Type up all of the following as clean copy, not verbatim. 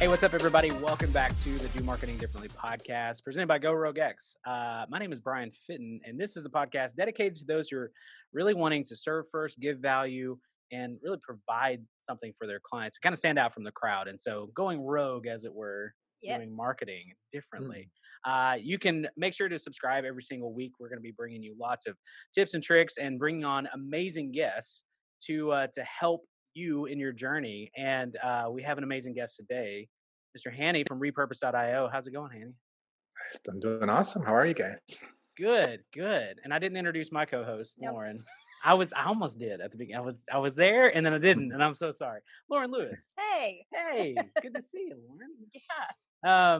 Hey, what's up, everybody? Welcome back to the Do Marketing Differently podcast presented by Go Rogue X. My name is Brian Fitton, and this is a podcast dedicated to those who are really wanting to serve first, give value, and really provide something for their clients to kind of stand out from the crowd. And so going rogue, as it were, Yes. doing marketing differently. Mm. You can make sure to subscribe every single week. We're going to be bringing you lots of tips and tricks and bringing on amazing guests to help you in your journey. And we have an amazing guest today, Mr. Hanny from Repurpose.io. How's it going, Hanny? I'm doing awesome. How are you guys? Good, good. And I didn't introduce my co-host, Nope. Lauren. I almost did at the beginning. I was there and then I didn't, and I'm so sorry. Lauren Lewis. Hey. Hey, good to see you, Lauren. Yeah.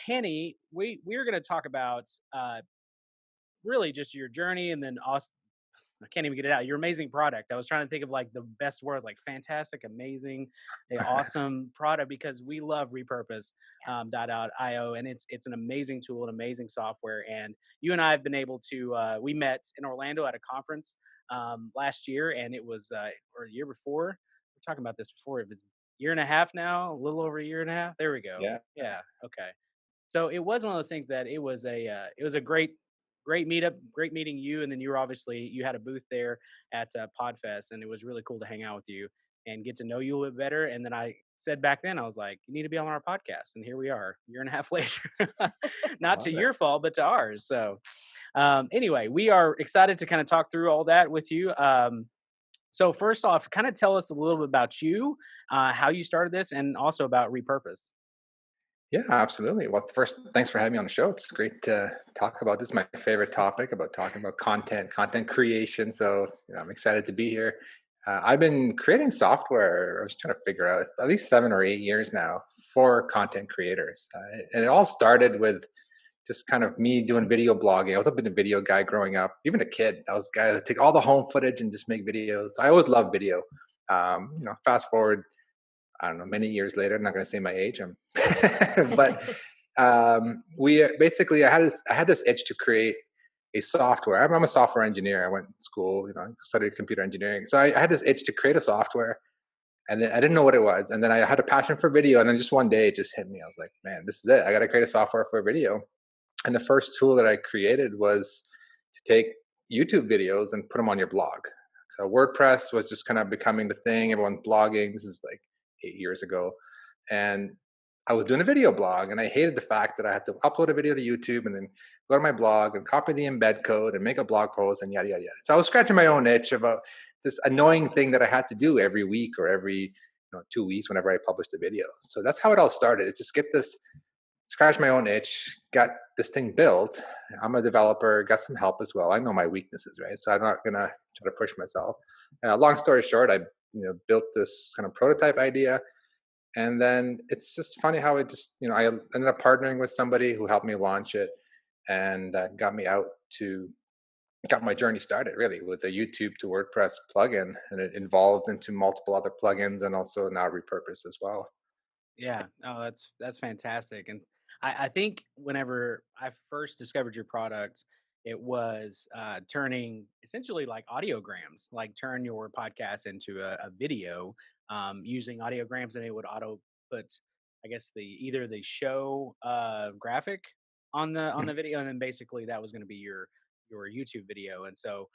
Hanny, we're gonna talk about really just your journey and then also I can't even get it out. Your amazing product. I was trying to think of like the best words, like fantastic, amazing, a awesome product, because we love Repurpose .io, and it's an amazing tool, an amazing software. And you and I have been able to. We met in Orlando at a conference last year, and it was or a year before. We're talking about this before. It was a year and a half now, a little over a year and a half. There we go. Yeah. Yeah. Okay. So it was one of those things that it was a great meetup, great meeting you, and then you had a booth there at Podfest, and it was really cool to hang out with you and get to know you a little bit better. And then I said back then, I was like, you need to be on our podcast, and here we are, a year and a half later. Not to Love it. your fault, but to ours. So anyway, we are excited to kind of talk through all that with you. So first off, kind of tell us a little bit about you, how you started this, and also about Repurpose. Yeah, absolutely. Well, first, thanks for having me on the show. It's great to talk about this. Is my favorite topic, about talking about content creation. So I'm excited to be here. I've been creating software. I was trying to figure out at least 7 or 8 years now for content creators, and it all started with just kind of me doing video blogging. I was a bit of a video guy growing up, even a kid. I was a guy that would take all the home footage and just make videos. I always loved video. Fast forward, I don't know, many years later. I'm not going to say my age. But we basically, I had this itch to create a software. I'm a software engineer. I went to school, studied computer engineering. So I had this itch to create a software, and I didn't know what it was. And then I had a passion for video, and then just one day it just hit me. I was like, man, this is it. I got to create a software for video. And the first tool that I created was to take YouTube videos and put them on your blog. So WordPress was just kind of becoming the thing. Everyone's blogging. This is like 8 years ago. And I was doing a video blog, and I hated the fact that I had to upload a video to YouTube and then go to my blog and copy the embed code and make a blog post and yada, yada, yada. So I was scratching my own itch about this annoying thing that I had to do every week or every 2 weeks whenever I published a video. So that's how it all started. It's just scratch my own itch, got this thing built. I'm a developer, got some help as well. I know my weaknesses, right? So I'm not gonna try to push myself. Long story short, I built this kind of prototype idea, and then it's just funny how it just I ended up partnering with somebody who helped me launch it, and got my journey started really with a YouTube to WordPress plugin, and it evolved into multiple other plugins and also now Repurpose as well. Yeah, no, that's fantastic. And I think whenever I first discovered your product, it was turning essentially like audiograms, like turn your podcast into a video using audiograms, and it would auto put, I guess, the either the show graphic on the video, and then basically that was going to be your YouTube video. And so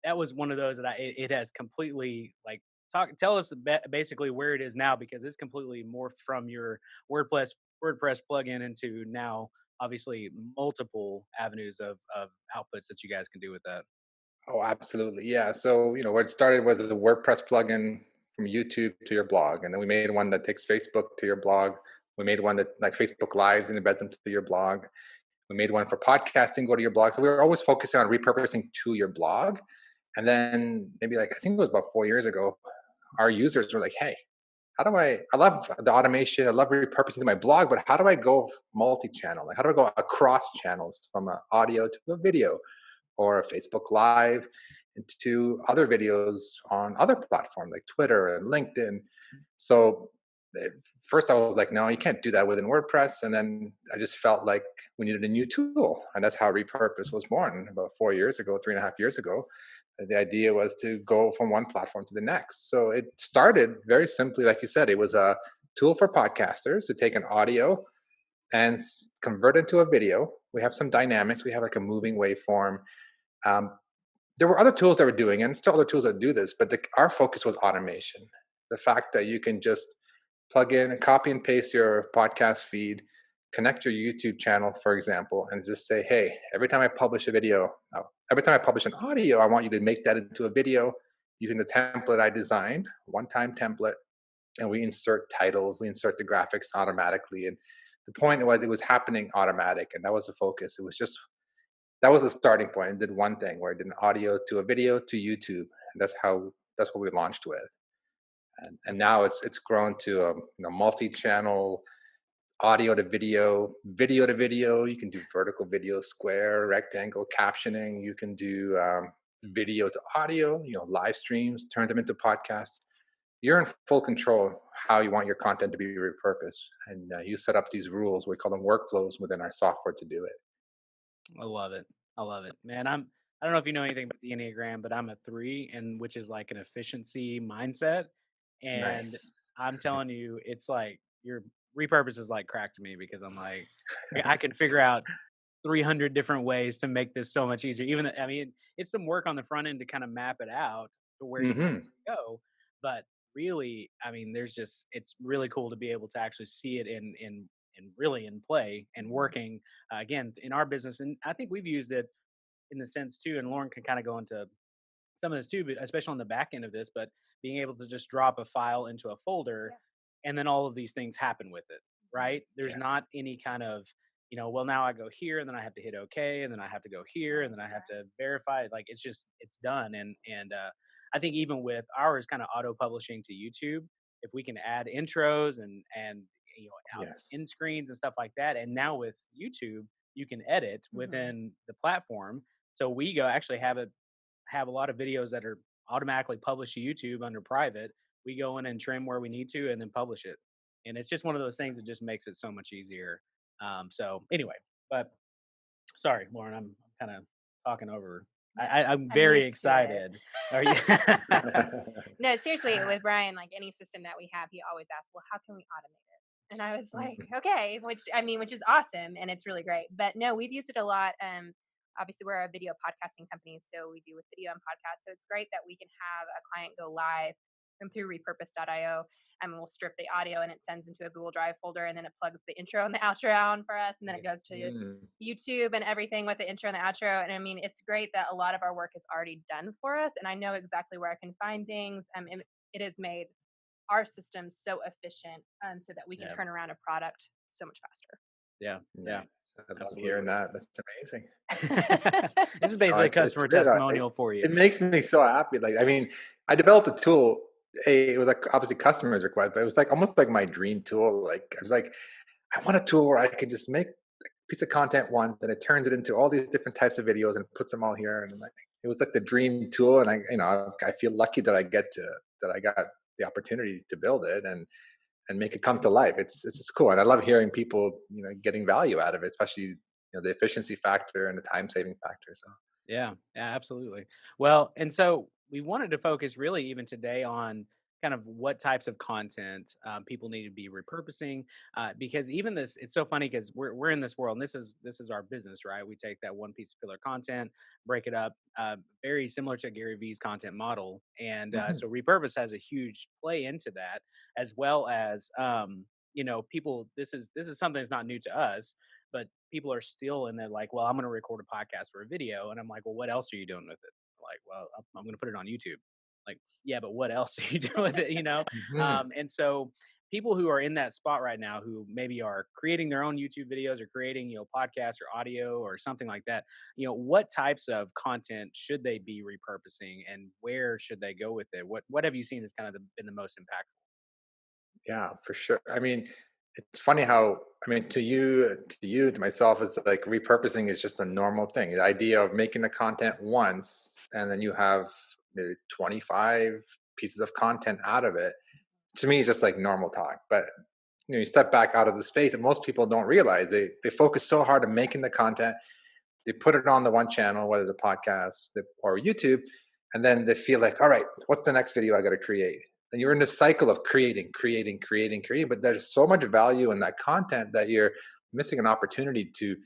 that was one of those that it has completely like tell us basically where it is now, because it's completely morphed from your WordPress plugin into now obviously multiple avenues of outputs that you guys can do with that. Oh, absolutely. Yeah. So, where it started was the WordPress plugin from YouTube to your blog. And then we made one that takes Facebook to your blog. We made one that like Facebook Lives and embeds them to your blog. We made one for podcasting, go to your blog. So we were always focusing on repurposing to your blog. And then maybe like, I think it was about 4 years ago, our users were like, hey, I love the automation. I love repurposing to my blog, but how do I go multi-channel? Like, how do I go across channels from an audio to a video or a Facebook Live into other videos on other platforms like Twitter and LinkedIn? So first I was like, no, you can't do that within WordPress. And then I just felt like we needed a new tool. And that's how Repurpose was born about 4 years ago, 3.5 years ago. The idea was to go from one platform to the next. So it started very simply, like you said, it was a tool for podcasters to take an audio and convert it into a video. We have some dynamics. We have like a moving waveform. Um, there were other tools that were doing it, and still other tools that do this, but our focus was automation. The fact that you can just plug in and copy and paste your podcast feed, connect your YouTube channel, for example, and just say, hey, every time I publish a video, every time I publish an audio, I want you to make that into a video using the template I designed, one time template, and we insert titles, we insert the graphics automatically. And the point was, it was happening automatic, and that was the focus. It was just that was a starting point. It did one thing where it did an audio to a video to YouTube, and that's what we launched with. And That's now it's grown to a multi-channel audio to video, video to video. You can do vertical video, square, rectangle captioning. You can do video to audio. Live streams, turn them into podcasts. You're in full control how you want your content to be repurposed, and you set up these rules. We call them workflows within our software to do it. I love it. I love it, man. I don't know if you know anything about the Enneagram, but I'm a 3, and which is like an efficiency mindset. And Nice. I'm telling you, it's like your repurpose is like crack to me because I'm like, I can figure out 300 different ways to make this so much easier. Even I mean, it's some work on the front end to kind of map it out to where you Hmm. go, but really, I mean, there's just it's really cool to be able to actually see it in really in play and working again in our business. And I think we've used it in the sense too. And Lauren can kind of go into some of this too, but especially on the back end of this, but being able to just drop a file into a folder Yeah. and then all of these things happen with it, Mhm. right? There's Yeah. not any kind of, well, now I go here and then I have to hit okay and then I have to go here and then I have Yeah. to verify it. Like it's just, it's done. And I think even with ours kind of auto publishing to YouTube, if we can add intros and, out Yes. end screens and stuff like that. And now with YouTube, you can edit Mhm. within the platform. So we go actually have a lot of videos that are automatically published to YouTube under private. We go in and trim where we need to and then publish it. And it's just one of those things that just makes it so much easier. So anyway, but sorry, Lauren, I'm kind of talking over. No, I'm I'm very used to it. excited. Are you? No, seriously, with Brian, like any system that we have, he always asks, "Well, how can we automate it?" And I was like, Mhm. "Okay," which is awesome and it's really great. But no, we've used it a lot. Obviously, we're a video podcasting company, so we do with video and podcasts. So it's great that we can have a client go live and through repurpose.io, and we'll strip the audio and it sends into a Google Drive folder, and then it plugs the intro and the outro on for us, and then it goes to Mm, YouTube and everything with the intro and the outro. And I mean, it's great that a lot of our work is already done for us, and I know exactly where I can find things. And it has made our system so efficient, so that we can Yeah, turn around a product so much yeah, yeah, nice. I love hearing absolutely. that. That's amazing. faster. This is No, basically a it's customer good. testimonial for you. It makes me so happy. Like, I mean, I developed a tool. It was like obviously customers required, but it was like almost like my dream tool. Like, I was like, I want a tool where I can just make a piece of content once, and it turns it into all these different types of videos and puts them all here. And like, it was like the dream tool. And I feel lucky that I got the opportunity to build it and make it come to life. It's just cool, and I love hearing people getting value out of it, especially the efficiency factor and the time saving factor. So Yeah, yeah, absolutely. Well, and so we wanted to focus really even today on kind of what types of content people need to be repurposing, because even this, it's so funny because we're in this world, and this is our business, right? We take that one piece of filler content, break it up, very similar to Gary Vee's content model, and hmm so repurpose has a huge play into that, as well as people. This is something that's not new to us, but people are still in there like, well, I'm going to record a podcast or a video. And I'm like, well, what else are you doing with it? Like, well, I'm going to put it on YouTube. Like, yeah, but what else are you doing with it? hmm And so people who are in that spot right now, who maybe are creating their own YouTube videos or creating, podcasts or audio or something like that, what types of content should they be repurposing and where should they go with it? What have you seen as kind of been the most impactful? yeah, for sure. I mean, it's funny how, I mean, to myself, it's like repurposing is just a normal thing. The idea of making the content once and then you have maybe 25 pieces of content out of it, to me is just like normal talk. But you step back out of the space, and most people don't realize they focus so hard on making the content. They put it on the one channel, whether the podcast or YouTube, and then they feel like, all right, what's the next video I got to create? And you're in this cycle of creating, but there's so much value in that content that you're missing an opportunity to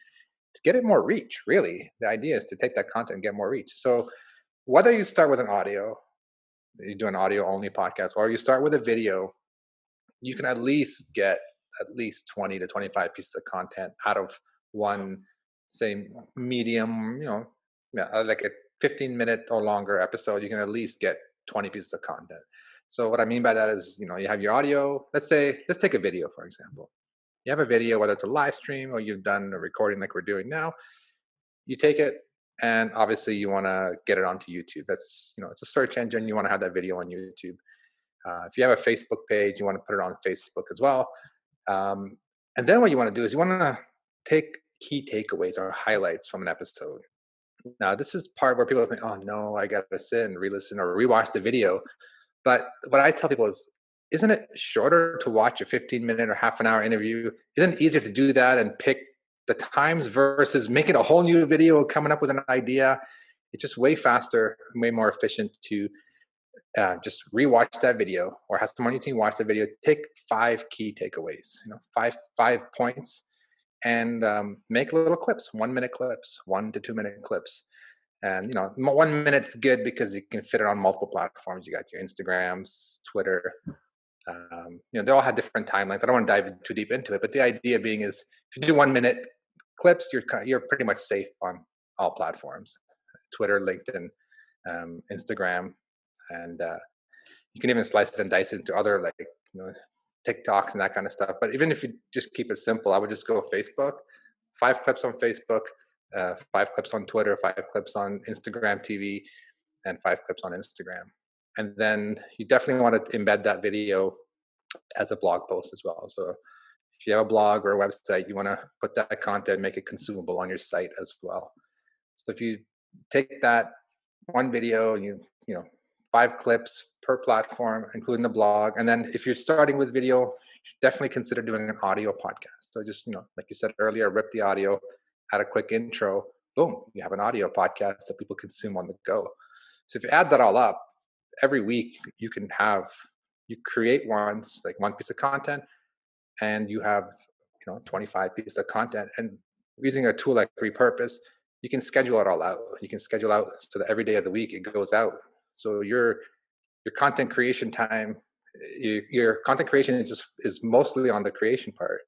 get it more reach. Really, the idea is to take that content and get more reach. So whether you start with an audio, you do an audio only podcast, or you start with a video, you can at least get at least 20 to 25 pieces of content out of one, say, medium, yeah, like a 15-minute or longer episode. You can at least get 20 pieces of content. So what I mean by that is, you have your audio. Let's take a video, for example. You have a video, whether it's a live stream or you've done a recording like we're doing now. You take it, and obviously you want to get it onto YouTube. That's, it's a search engine. You want to have that video on YouTube. If you have a Facebook page, you want to put it on Facebook as well. And then what you want to do is you want to take key takeaways or highlights from an episode. Now, this is part where people think, oh no, I got to sit and re-listen or rewatch the video. But what I tell people is, isn't it shorter to watch a 15-minute or half an hour interview? Isn't it easier to do that and pick the times versus making a whole new video, coming up with an idea? It's just way faster, way more efficient to just rewatch that video, or have someone on your team watch the video. Take 5 key takeaways, five points, and make little clips, 1-minute clips, 1 to 2-minute clips. And 1 minute's good because you can fit it on multiple platforms. You got your Instagrams, Twitter. They all have different timelines. I don't want to dive too deep into it, but the idea being is, if you do 1-minute clips, you're pretty much safe on all platforms: Twitter, LinkedIn, Instagram, and you can even slice it and dice it into other, like, TikToks and that kind of stuff. But even if you just keep it simple, I would just go Facebook, 5 clips on Facebook, 5 clips on Twitter, 5 clips on Instagram TV, and 5 clips on Instagram. And then you definitely want to embed that video as a blog post as well. So if you have a blog or a website, you want to put that content, make it consumable on your site as well. So if you take that one video, and you 5 clips per platform, including the blog. And then if you're starting with video, definitely consider doing an audio podcast. So just, like you said earlier, rip the audio, add a quick intro, boom, you have an audio podcast that people consume on the go. So if you add that all up, every week you create one piece of content, and you have 25 pieces of content. And using a tool like Repurpose, you can schedule it all out. You can schedule out so that every day of the week it goes out. So your content creation time, your content creation is mostly on the creation part.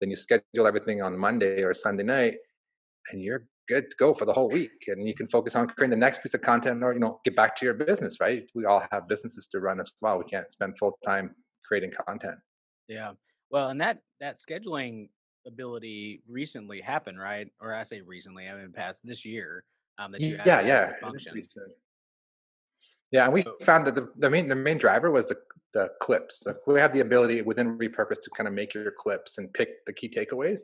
Then you schedule everything on Monday or Sunday night, and you're good to go for the whole week. And you can focus on creating the next piece of content, or get back to your business, right? We all have businesses to run as well. We can't spend full time creating content. Yeah. Well, and that scheduling ability recently happened, right? Or I say recently, I mean past this year, that you added that as Yeah, a it is function. recent. Yeah, and we So found that the main driver was the clips. So we have the ability within Repurpose to kind of make your clips and pick the key takeaways,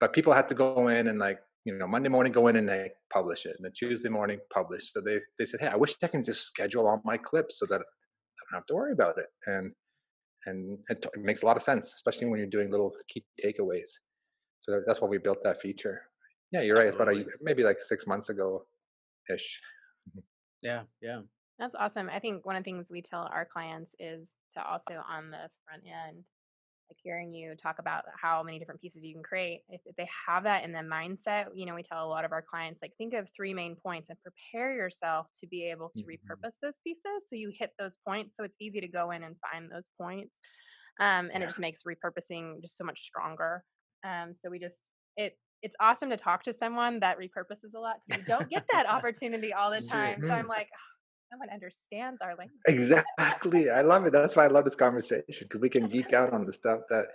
but people had to go in and, like, Monday morning go in and they publish it, and then Tuesday morning publish. So they said, hey, I wish I can just schedule all my clips so that I don't have to worry about it. And it makes a lot of sense, especially when you're doing little key takeaways. So that's why we built that feature. Yeah, you're right. It's about absolutely. maybe like 6 months ago ish. Yeah. Yeah. That's awesome. I think one of the things we tell our clients is to also, on the front end, like hearing you talk about how many different pieces you can create, if they have that in the mindset, we tell a lot of our clients, like, think of 3 main points and prepare yourself to be able to Mhm. repurpose those pieces so you hit those points. So it's easy to go in and find those points. And it Yeah. just makes repurposing just so much stronger. So it's awesome to talk to someone that repurposes a lot, because we don't get that opportunity all the This is true. time. So I'm like, someone understands our language. Exactly. I love it. That's why I love this conversation, because we can geek out on the stuff that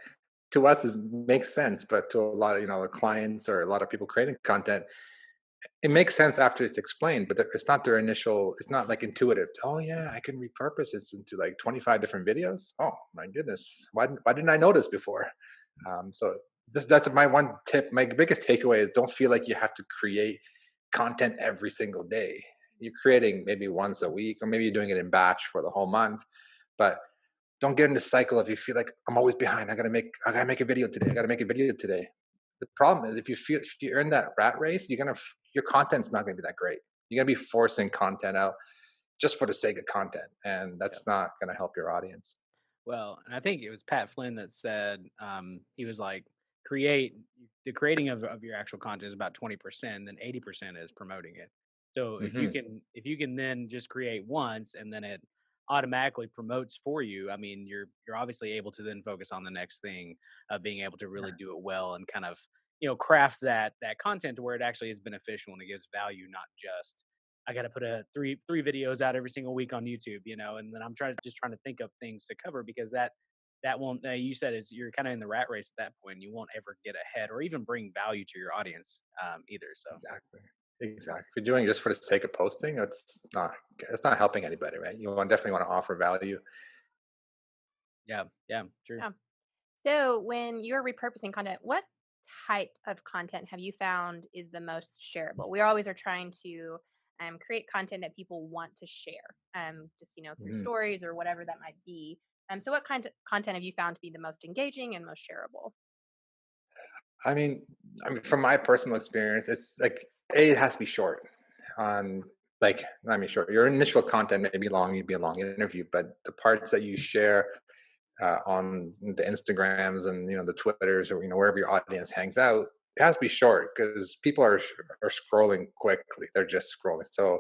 to us makes sense, but to a lot of the clients or a lot of people creating content, it makes sense after it's explained, but it's not their initial. It's not like intuitive. Oh yeah, I can repurpose this into like 25 different videos. Oh my goodness, why didn't I know this before? So that's my one tip. My biggest takeaway is, don't feel like you have to create content every single day. You're creating maybe once a week, or maybe you're doing it in batch for the whole month, but don't get in the cycle of, you feel like, I'm always behind. I gotta make a video today. I gotta make a video today. The problem is, if you're in that rat race, your content's not gonna be that great. You're gonna be forcing content out just for the sake of content, and Yeah. that's not going to help your audience. Well, and I think it was Pat Flynn that said, he was like, create the creating of your actual content is about 20%, then 80% is promoting it. So Hmm. if you can then just create once and then it automatically promotes for you, I mean, you're obviously able to then focus on the next thing of being able to really do it well and kind of, craft that content to where it actually is beneficial and it gives value, not just I got to put a three videos out every single week on YouTube, and then I'm trying to think of things to cover because that won't. You said it's you're kind of in the rat race at that point. And you won't ever get ahead or even bring value to your audience either. So Exactly. Exactly. If you're doing it just for the sake of posting, it's not helping anybody, right? Definitely want to offer value. yeah, yeah, true. Yeah. So when you're repurposing content, what type of content have you found is the most shareable? We always are trying to create content that people want to share, just through Mhm. stories or whatever that might be. So what kind of content have you found to be the most engaging and most shareable? I mean, from my personal experience, it's like it has to be short. On like, I mean, short. Your initial content may be long, you'd be a long interview, but the parts that you share on the Instagrams and the Twitters or wherever your audience hangs out, it has to be short because people are scrolling quickly. They're just scrolling. So,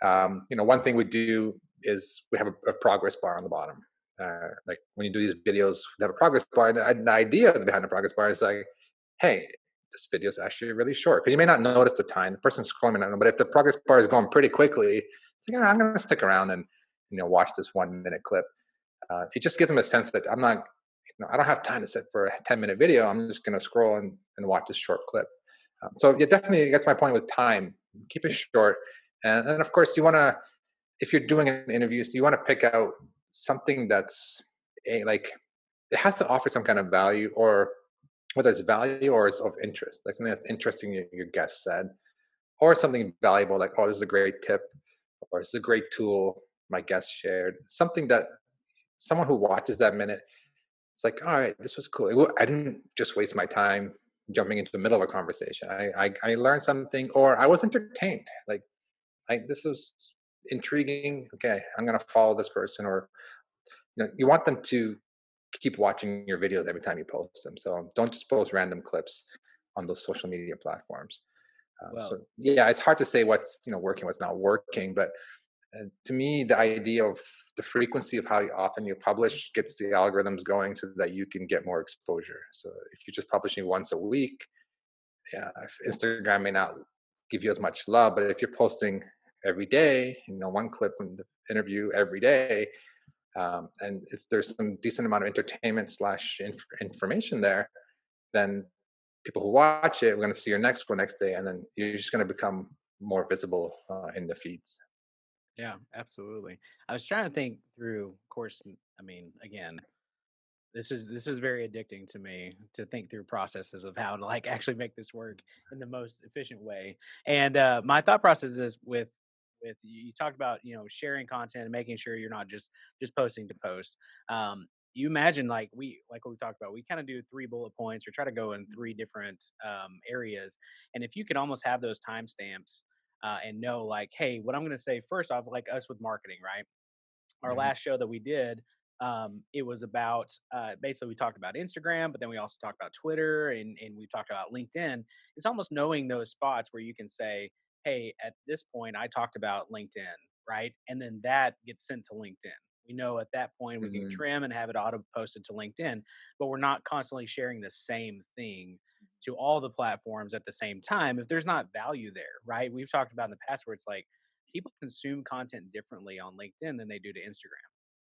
one thing we do is we have a progress bar on the bottom. Like when you do these videos, we have a progress bar. And the idea behind the progress bar is like, hey, this video is actually really short because you may not notice the time. The person scrolling may not know, but if the progress bar is going pretty quickly, it's like, I'm going to stick around and watch this 1 minute clip. It just gives them a sense that I don't have time to sit for a 10-minute video. I'm just going to scroll and watch this short clip. So yeah, definitely that's my point with time. Keep it short. And then of course if you're doing an interview, so you want to pick out something that's like, it has to offer some kind of value, or whether it's value or it's of interest, like something that's interesting your guest said, or something valuable like, oh, this is a great tip, or this is a great tool my guest shared. Something that someone who watches that minute, it's like, all right, this was cool. I didn't just waste my time jumping into the middle of a conversation. I learned something, or I was entertained. Like, this was intriguing. Okay, I'm gonna follow this person, or you want them to keep watching your videos every time you post them. So don't just post random clips on those social media platforms. So Well, yeah, it's hard to say what's working, what's not working, but to me, the idea of the frequency of how often you publish gets the algorithms going so that you can get more exposure. So if you're just publishing once a week, yeah, if Instagram may not give you as much love, but if you're posting every day, one clip from the interview every day, and there's some decent amount of entertainment slash information there, then people who watch it are going to see your next one next day, and then you're just going to become more visible in the feeds. yeah, absolutely. I was trying to think through, of course, I mean, again, this is very addicting to me to think through processes of how to like actually make this work in the most efficient way. And my thought process is with you talked about sharing content and making sure you're not just posting to post. You imagine like what we talked about, we kind of do 3 bullet points or try to go in 3 different areas, and if you could almost have those timestamps and know like, hey, what I'm going to say first off, like us with marketing, right? Our Mhm. last show that we did, it was about basically we talked about Instagram, but then we also talked about Twitter and we talked about LinkedIn. It's almost knowing those spots where you can say, hey, at this point, I talked about LinkedIn, right? And then that gets sent to LinkedIn. We know at that point we can Mhm. trim and have it auto posted to LinkedIn, but we're not constantly sharing the same thing to all the platforms at the same time if there's not value there, right? We've talked about in the past where it's like people consume content differently on LinkedIn than they do to Instagram.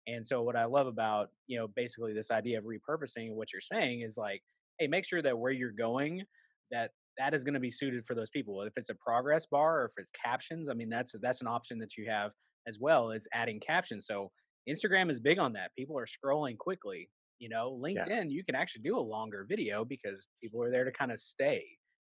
And so what I love about, basically this idea of repurposing what you're saying is like, hey, make sure that where you're going, that that is going to be suited for those people. If it's a progress bar or if it's captions, I mean that's an option that you have as well as adding captions. So Instagram is big on that. People are scrolling quickly. Yeah. LinkedIn, you can actually do a longer video because people are there to kind of stay.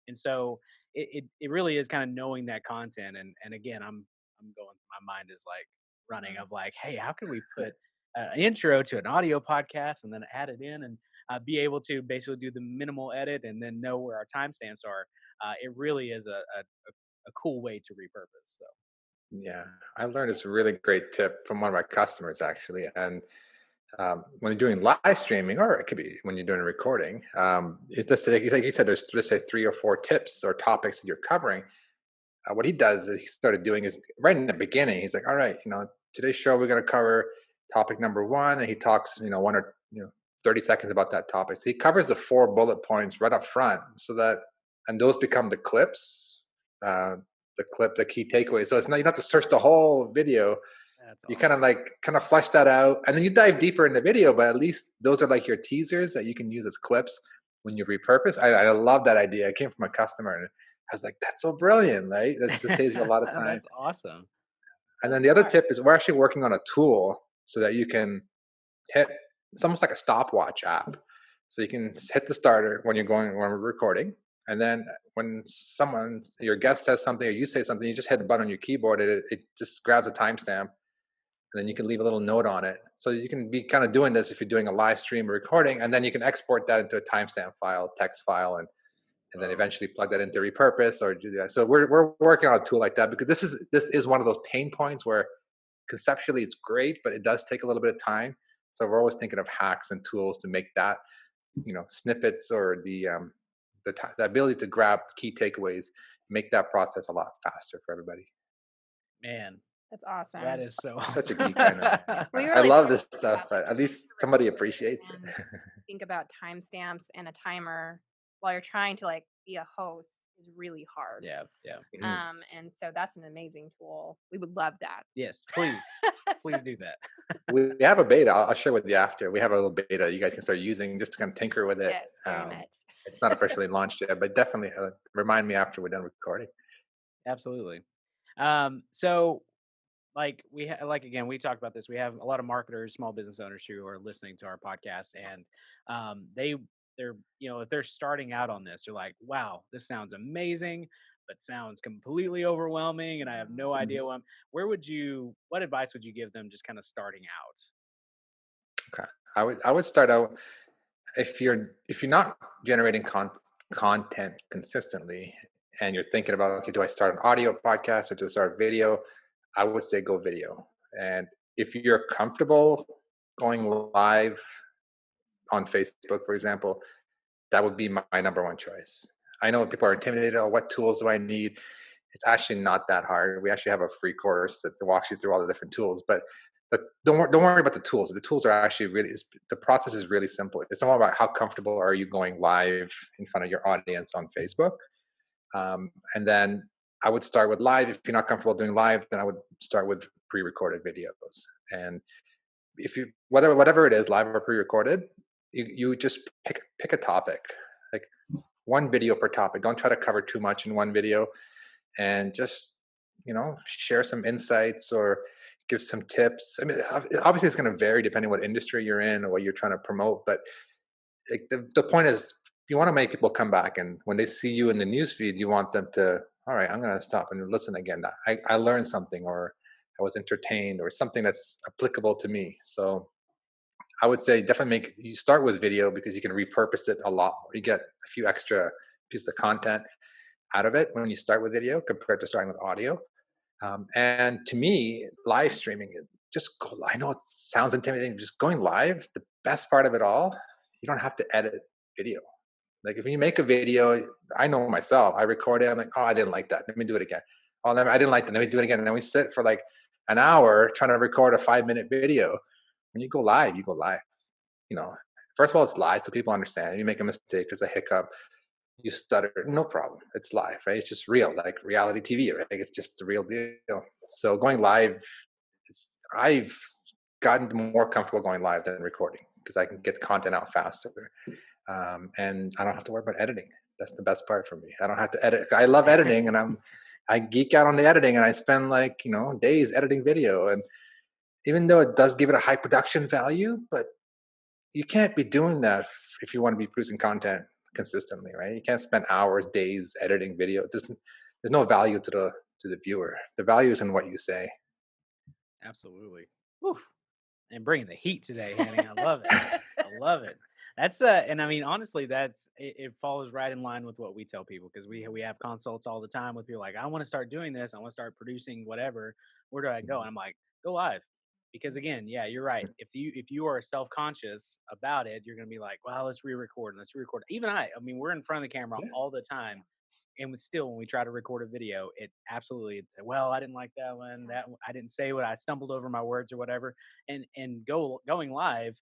And so it really is kind of knowing that content. And again, I'm going. My mind is like running of like, hey, how can we put an intro to an audio podcast and then add it in and be able to basically do the minimal edit and then know where our timestamps are. It really is a cool way to repurpose. So Yeah, I learned this really great tip from one of my customers actually, and when you're doing live streaming, or it could be when you're doing a recording, let's say, like you said, there's let's say 3 or 4 tips or topics that you're covering. What he does is he started doing is right in the beginning. He's like, "All right, today's show we're going to cover topic number one," and he talks, 30 seconds about that topic. So he covers the 4 bullet points right up front, so that and those become the clips, uh, the key takeaways. So it's not you don't have to search the whole video. That's You kind of awesome. like kind of flesh that out, and then you dive deeper in the video. But at least those are like your teasers that you can use as clips when you repurpose. I love that idea. It came from a customer, and I was like, "That's so brilliant, right? This saves you a lot of time." That's awesome. And That's then the other smart. tip is we're actually working on a tool so that you can hit. It's almost like a stopwatch app, so you can hit the starter when we're recording, and then when your guest says something or you say something, you just hit the button on your keyboard, and it just grabs a timestamp, and then you can leave a little note on it. So you can be kind of doing this if you're doing a live stream or recording, and then you can export that into a timestamp file, text file, and then Oh, eventually plug that into Repurpose or do that. So we're working on a tool like that because this is one of those pain points where conceptually it's great, but it does take a little bit of time. So we're always thinking of hacks and tools to make that, snippets or the ability to grab key takeaways, make that process a lot faster for everybody. man, That's that awesome. is so Such a awesome. geek, I know. We I really love like this to stuff, about but like at trying least to somebody record appreciates it. and think about timestamps and a timer while you're trying to like be a host is really hard. Yeah, yeah. Mhm. And so that's an amazing tool. We would love that. Yes, please. Please do that. We have a beta. I'll share with you after. We have a little beta you guys can start using just to kind of tinker with it. Yes, very much. It's not officially launched yet, but definitely remind me after we're done recording. Absolutely. So like again, we talked about this. We have a lot of marketers, small business owners who are listening to our podcast, and they're if they're starting out on this, they're like, wow, this sounds amazing, but sounds completely overwhelming, and I have no Mhm. idea what advice would you give them just kind of starting out? Okay, I would start out if you're not generating content consistently, and you're thinking about, okay, do I start an audio podcast or do I start video? I would say go video. And if you're comfortable going live on Facebook, for example, that would be my number one choice. I know people are intimidated. Oh, what tools do I need? It's actually not that hard. We actually have a free course that walks you through all the different tools. But don't worry about the tools. The tools are actually the process is really simple. It's all about how comfortable are you going live in front of your audience on Facebook. And then I would start with live. If you're not comfortable doing live, then I would start with pre-recorded videos. And if you whatever it is, live or pre-recorded, you just pick a topic, like one video per topic. Don't try to cover too much in one video, and just share some insights or give some tips. I mean, obviously it's going to vary depending what industry you're in or what you're trying to promote, but like the point is you want to make people come back, and when they see you in the news feed, you want them to, all right, I'm going to stop and listen again. I learned something, or I was entertained, or something that's applicable to me. So I would say definitely make you start with video because you can repurpose it a lot more. You get a few extra pieces of content out of it when you start with video compared to starting with audio. And to me, live streaming, just go. I know it sounds intimidating. Just going live, the best part of it all, you don't have to edit video. Like if you make a video, I know myself. I record it. I'm like, oh, I didn't like that. Let me do it again. Oh, I didn't like that. Let me do it again. And then we sit for like an hour trying to record a 5 minute video. When you go live, you go live. You know, first of all, it's live, so people understand. You make a mistake, there's a hiccup, you stutter, no problem. It's live, right? It's just real, like reality TV, right? Like it's just the real deal. So going live, I've gotten more comfortable going live than recording because I can get the content out faster, and I don't have to worry about editing. That's the best part for me. I don't have to edit. I love editing, and I geek out on the editing, and I spend like days editing video. And even though it does give it a high production value, but you can't be doing that if you want to be producing content consistently, right? You can't spend hours, days editing video. There's no value to the viewer. The value is in what you say. Absolutely. Whew. And bringing the heat today, Hanny. I love it. I love it. That's and I mean honestly, it follows right in line with what we tell people because we have consults all the time with people like, I want to start doing this, I want to start producing whatever. Where do I go? And I'm like, go live. Because again, yeah, you're right. If you are self conscious about it, you're gonna be like, well, let's re-record and let's re-record. Even I mean, we're in front of the camera Yeah, all the time, and still when we try to record a video, it absolutely well, I didn't like that one. I didn't say what, I stumbled over my words or whatever. And going live,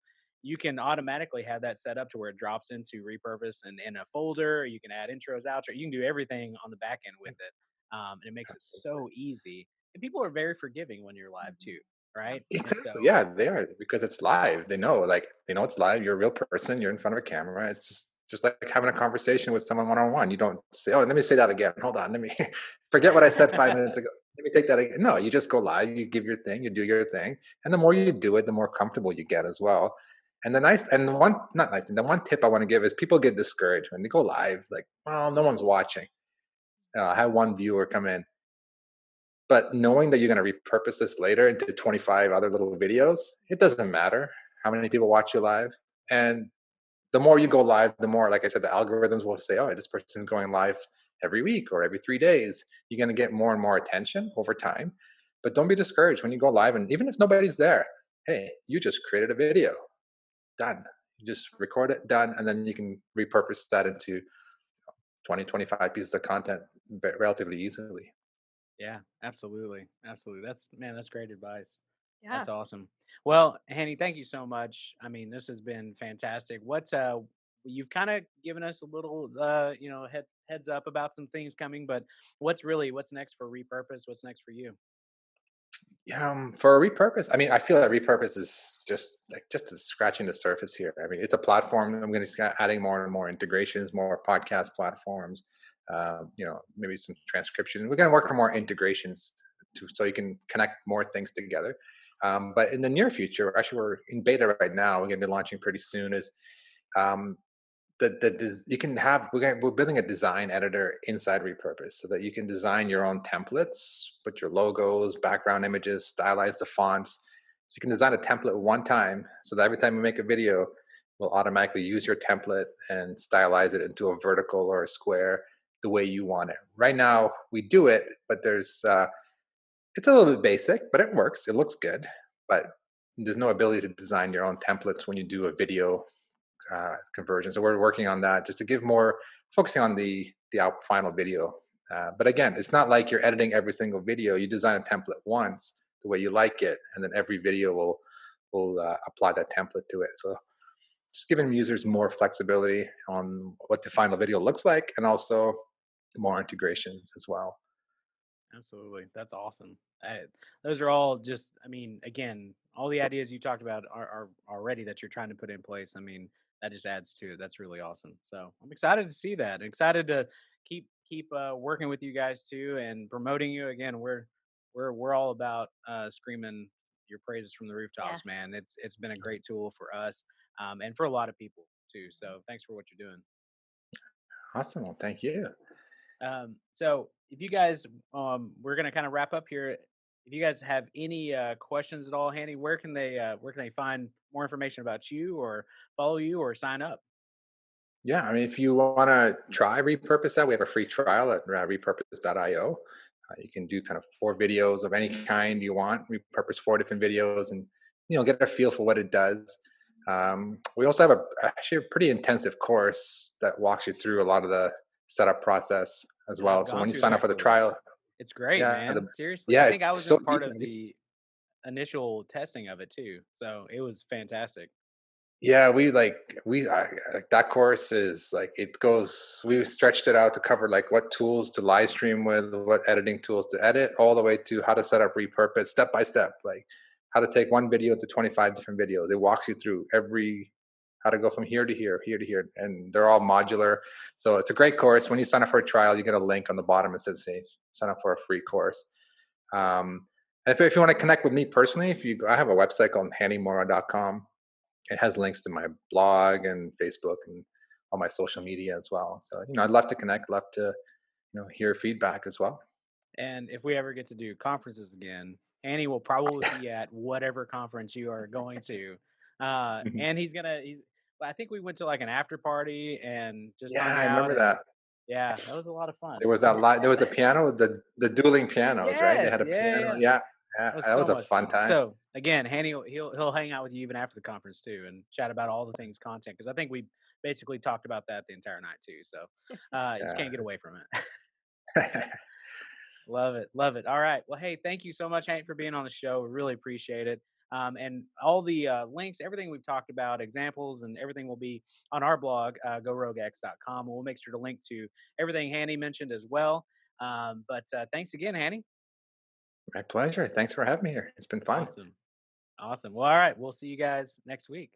you can automatically have that set up to where it drops into Repurpose and in a folder. You can add intros, outro. You can do everything on the back end with it, and it makes it so easy. And people are very forgiving when you're live too, right? And exactly. so, Yeah, they are because it's live. They know it's live. You're a real person. You're in front of a camera. It's just like having a conversation with someone one on one. You don't say, "Oh, let me say that again. Hold on. Let me forget what I said 5 minutes ago. Let me take that again." No, you just go live. You give your thing. You do your thing, and the more you do it, the more comfortable you get as well. And the nice and the one not nice thing. The one tip I want to give is people get discouraged when they go live. Like, well, no one's watching. I had one viewer come in, but knowing that you're going to repurpose this later into 25 other little videos, it doesn't matter how many people watch you live. And the more you go live, the more, like I said, the algorithms will say, oh, this person's going live every week or every 3 days. You're going to get more and more attention over time. But don't be discouraged when you go live. And even if nobody's there, hey, you just created a video, done. You just record it, done. And then you can repurpose that into 20, 25 pieces of content relatively easily. yeah, absolutely, absolutely. That's man, that's great advice. Yeah. That's awesome. Well, Hanny, thank you so much. I mean, this has been fantastic. You've kind of given us a little heads up about some things coming, but what's next for Repurpose? What's next for you? Yeah, for a repurpose, I mean, I feel that repurpose is just scratching the surface here. I mean, it's a platform. I'm going to start adding more and more integrations, more podcast platforms. Maybe some transcription. We're going to work on more integrations so you can connect more things together. But in the near future, actually, we're in beta right now. We're going to be launching pretty soon. Is um, you can have we're building a design editor inside Repurpose so that you can design your own templates, put your logos, background images, stylize the fonts. So you can design a template one time so that every time you make a video, we'll automatically use your template and stylize it into a vertical or a square the way you want it. Right now we do it, but it's a little bit basic, but it works. It looks good, but there's no ability to design your own templates when you do a video conversion. So we're working on that just to give more focusing on the final video. But again, it's not like you're editing every single video. You design a template once the way you like it, and then every video will apply that template to it. So just giving users more flexibility on what the final video looks like, and also more integrations as well. Absolutely. That's awesome. Those are all just, I mean, again, all the ideas you talked about are already that you're trying to put in place. I mean, that just adds to it. That's really awesome. So I'm excited to see that. Excited to keep working with you guys too and promoting you. Again, we're all about screaming your praises from the Yeah. rooftops, man. It's been a great tool for us, and for a lot of people too. So thanks for what you're doing. Awesome. Well, thank you. So if you guys, we're gonna kind of wrap up here. If you guys have any questions at all, Hanny, where can they find more information about you or follow you or sign up? Yeah, I mean, if you want to try Repurpose that, we have a free trial at repurpose.io. You can do kind of 4 videos of any kind you want, repurpose 4 different videos, and get a feel for what it does. We also have actually a pretty intensive course that walks you through a lot of the setup process as well. I've So gone when you through sign up that for the trial, course. It's great, yeah, man. Seriously, I yeah, think I it's was so in part detailed. of the initial testing of it too, so it was fantastic. Yeah, like that course is like it goes. We stretched it out to cover like what tools to live stream with, what editing tools to edit, all the way to how to set up repurpose step by step, like how to take one video to 25 different videos. It walks you through every how to go from here to here, here to here, and they're all modular. So it's a great course. When you sign up for a trial, you get a link on the bottom that says, "Hey, sign up for a free course." Um, if you want to connect with me personally, I have a website called handymora.com. It has links to my blog and Facebook and all my social media as well. So, I'd love to connect, love to, hear feedback as well. And if we ever get to do conferences again, Annie will probably be at whatever conference you are going to. And he's I think we went to like an after party and just Yeah, hung I out, remember and that. yeah, that was a lot of fun. There was there was a piano, the dueling pianos, right? They Yes, had a yeah, piano. yeah. Yeah, yeah, That was that so was a much fun fun. time. So again, Hanny, he'll hang out with you even after the conference too, and chat about all the things content, because I think we basically talked about that the entire night too. So you just Yeah. can't get away from it. Love it, love it. All right, well, hey, thank you so much, Hank, for being on the show. We really appreciate it. And all the links, everything we've talked about, examples, and everything will be on our blog, goroguex.com. We'll make sure to link to everything Hanny mentioned as well. But thanks again, Hanny. My pleasure. Thanks for having me here. It's been fun. Awesome. Awesome. Well, all right. We'll see you guys next week.